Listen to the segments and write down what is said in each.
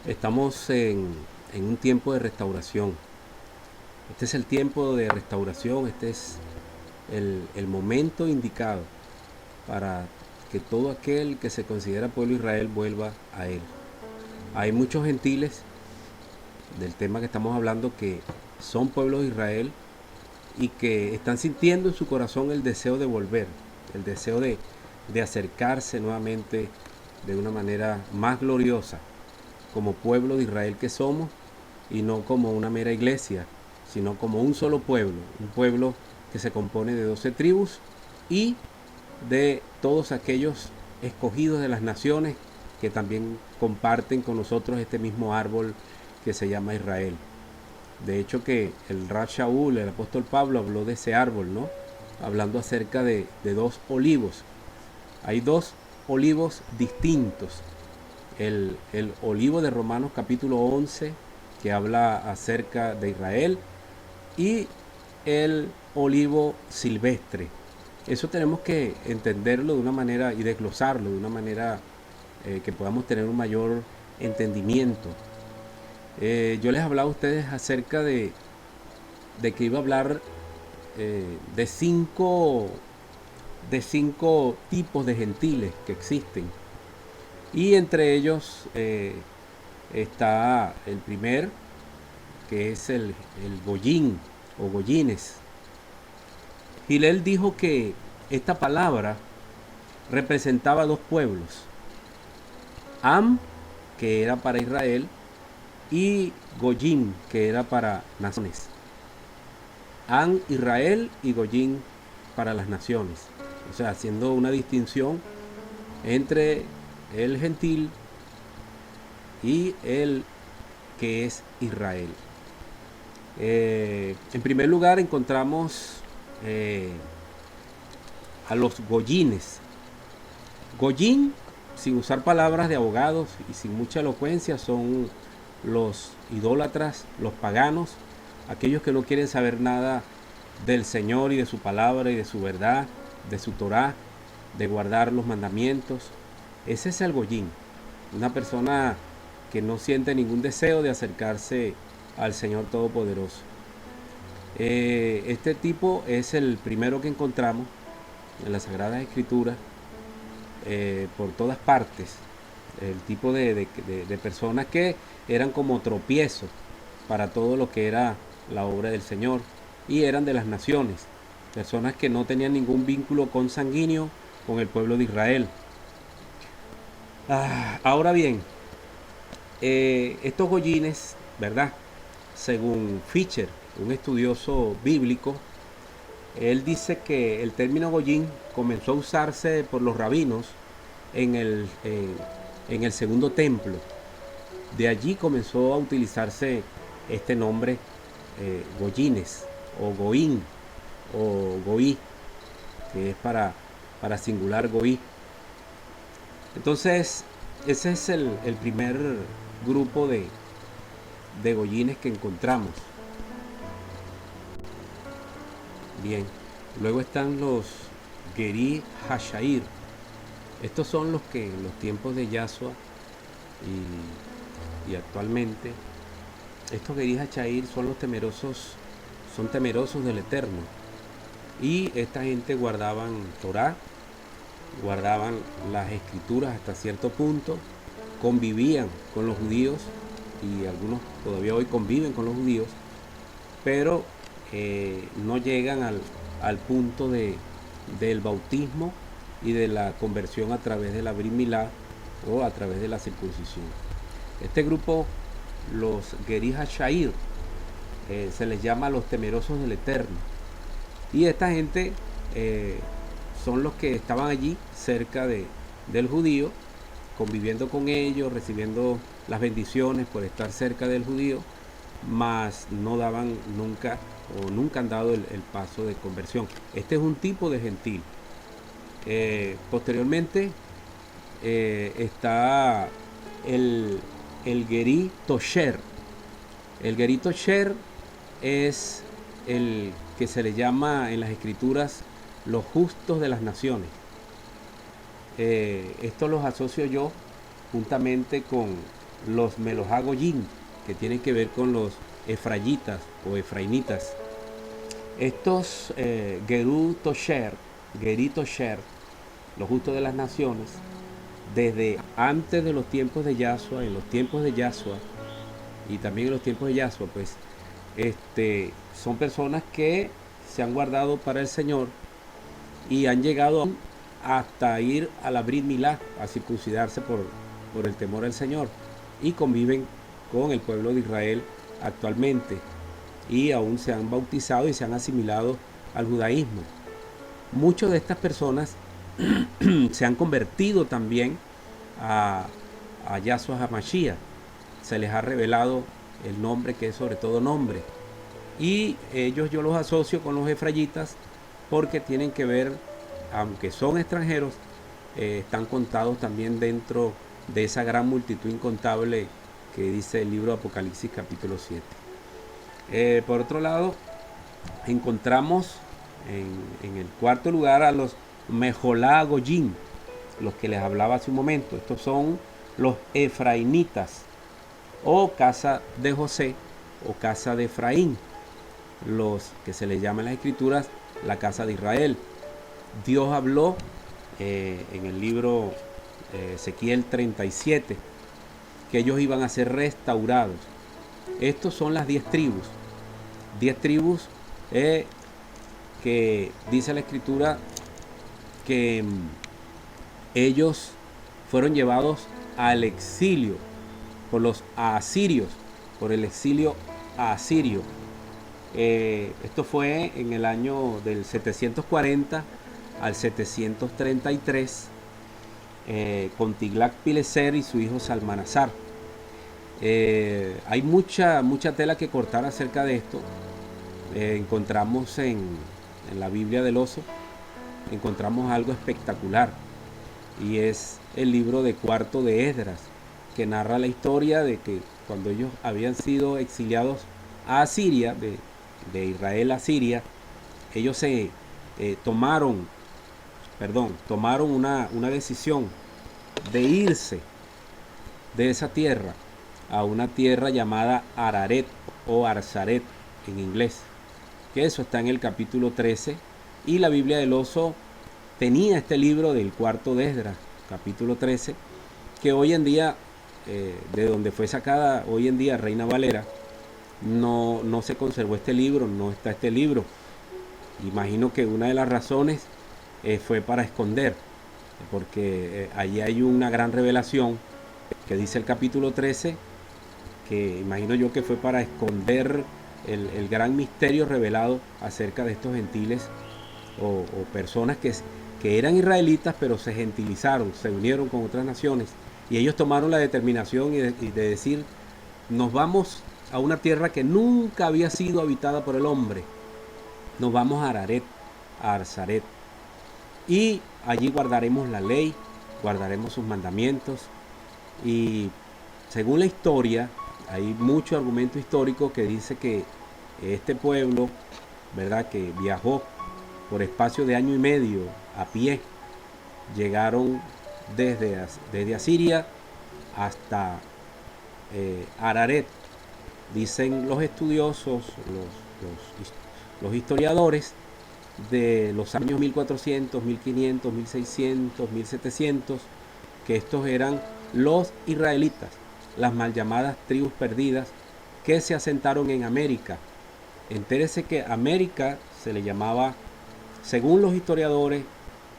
Estamos en un tiempo de restauración. Este es el tiempo de restauración, este es el momento indicado para que todo aquel que se considera pueblo de Israel vuelva a él. Hay muchos gentiles del tema que estamos hablando que son pueblos de Israel y que están sintiendo en su corazón el deseo de volver, el deseo de acercarse nuevamente de una manera más gloriosa como pueblo de Israel que somos, y no como una mera iglesia, sino como un solo pueblo, un pueblo que se compone de 12 tribus y de todos aquellos escogidos de las naciones que también comparten con nosotros este mismo árbol que se llama Israel. De hecho que el Rab Shaul, el apóstol Pablo, habló de ese árbol, ¿no? Hablando acerca de dos olivos. Hay dos olivos distintos. El olivo de Romanos capítulo 11, que habla acerca de Israel, y el olivo silvestre. Eso tenemos que entenderlo de una manera y desglosarlo de una manera que podamos tener un mayor entendimiento. Yo les hablaba a ustedes acerca de que iba a hablar de cinco tipos de gentiles que existen. Y entre ellos está el primer, que es el Goyín o Goyines. Gilel dijo que esta palabra representaba dos pueblos: Am, que era para Israel, y Goyim, que era para naciones. Am, Israel, y Goyim para las naciones. O sea, haciendo una distinción entre el gentil y el que es Israel. En primer lugar encontramos a los goyines. Goyín, sin usar palabras de abogados y sin mucha elocuencia, son los idólatras, los paganos, aquellos que no quieren saber nada del Señor y de su palabra y de su verdad, de su Torá, de guardar los mandamientos. Ese es el goyín, una persona que no siente ningún deseo de acercarse al Señor Todopoderoso. Este tipo es el primero que encontramos en las Sagradas Escrituras por todas partes. El tipo de personas que eran como tropiezos para todo lo que era la obra del Señor, y eran de las naciones, personas que no tenían ningún vínculo consanguíneo con el pueblo de Israel. Ahora bien, estos goyines, ¿verdad? Según Fischer, un estudioso bíblico, él dice que el término goyín comenzó a usarse por los rabinos en el segundo templo. De allí comenzó a utilizarse este nombre, goyines o goín o goí, que es para singular goí. Entonces, ese es el primer grupo de goyines que encontramos. Bien, luego están los Geri Hashair. Estos son los que en los tiempos de Yahshua y actualmente, estos Geri Hashair son los temerosos, son temerosos del Eterno. Y esta gente guardaban Torah, guardaban las escrituras hasta cierto punto, convivían con los judíos, y algunos todavía hoy conviven con los judíos, pero no llegan al punto del bautismo y de la conversión a través de la Brit Milá o a través de la circuncisión. Este grupo, los Geri Hashair, se les llama los temerosos del Eterno. Y esta gente son los que estaban allí cerca del judío, conviviendo con ellos, recibiendo las bendiciones por estar cerca del judío, mas no daban nunca o nunca han dado el paso de conversión. Este es un tipo de gentil. Posteriormente está el Geri Tosher. El Geri Tosher es el que se le llama en las escrituras los justos de las naciones. Esto los asocio yo juntamente los Melojagoyim, que tienen que ver con los efrayitas o efraimitas. Estos Gerut Tosher, los justos de las naciones, desde antes de los tiempos de Yahshua, en los tiempos de Yahshua y también en los tiempos de Yahshua, pues son personas que se han guardado para el Señor y han llegado hasta ir a la Brit Milá, a circuncidarse por el temor al Señor, y conviven con el pueblo de Israel actualmente, y aún se han bautizado y se han asimilado al judaísmo. Muchas de estas personas se han convertido también a Yahshua HaMashiach. Se les ha revelado el nombre, que es sobre todo nombre, y ellos yo los asocio con los efrayitas porque tienen que ver, aunque son extranjeros, están contados también dentro de esa gran multitud incontable que dice el libro de Apocalipsis capítulo 7. Por otro lado, encontramos en el cuarto lugar a los Mejolá Goyim, los que les hablaba hace un momento. Estos son los efraimitas, o casa de José, o casa de Efraín, los que se les llama en las escrituras la casa de Israel. Dios habló en el libro Ezequiel 37 que ellos iban a ser restaurados. Estos son las 10 tribus. 10 tribus que dice la escritura que ellos fueron llevados al exilio por los asirios, por el exilio asirio. Esto fue en el año del 740 al 733, con Tiglat-Pileser y su hijo Salmanasar. Hay mucha tela que cortar acerca de esto. Encontramos en la Biblia del Oso, encontramos algo espectacular, y es el libro de cuarto de Esdras, que narra la historia de que cuando ellos habían sido exiliados a Asiria, de Israel a Siria, ellos tomaron una decisión de irse de esa tierra a una tierra llamada Araret o Arzaret en inglés, que eso está en el capítulo 13, y la Biblia del Oso tenía este libro del cuarto de Esdras, capítulo 13, que hoy en día, de donde fue sacada hoy en día Reina Valera, no se conservó este libro, no está este libro. Imagino que una de las razones fue para esconder, porque allí hay una gran revelación que dice el capítulo 13, que imagino yo que fue para esconder el gran misterio revelado acerca de estos gentiles o personas que eran israelitas pero se gentilizaron, se unieron con otras naciones, y ellos tomaron la determinación de decir: nos vamos a una tierra que nunca había sido habitada por el hombre, nos vamos a Araret, a Arzaret, y allí guardaremos la ley, guardaremos sus mandamientos. Y según la historia, hay mucho argumento histórico que dice que este pueblo, ¿verdad?, que viajó por espacio de año y medio a pie, llegaron desde Asiria hasta Araret. Dicen los estudiosos, los historiadores de los años 1400, 1500, 1600, 1700, que estos eran los israelitas, las mal llamadas tribus perdidas que se asentaron en América. Entérese que América se le llamaba, según los historiadores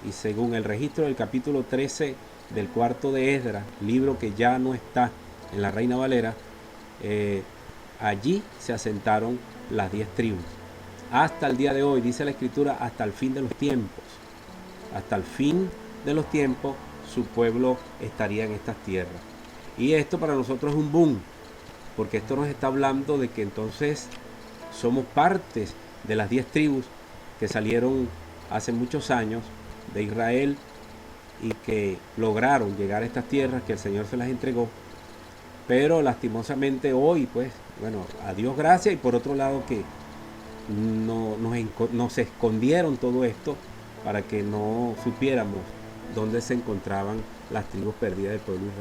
y según el registro del capítulo 13 del cuarto de Esdras, libro que ya no está en la Reina Valera, allí se asentaron las 10 tribus. Hasta el día de hoy, dice la escritura, hasta el fin de los tiempos. Hasta el fin de los tiempos su pueblo estaría en estas tierras. Y esto para nosotros es un boom, porque esto nos está hablando de que entonces somos partes de las 10 tribus que salieron hace muchos años de Israel y que lograron llegar a estas tierras que el Señor se las entregó. Pero lastimosamente hoy, pues, bueno, a Dios gracias, y por otro lado que nos escondieron todo esto para que no supiéramos dónde se encontraban las tribus perdidas del pueblo israelí.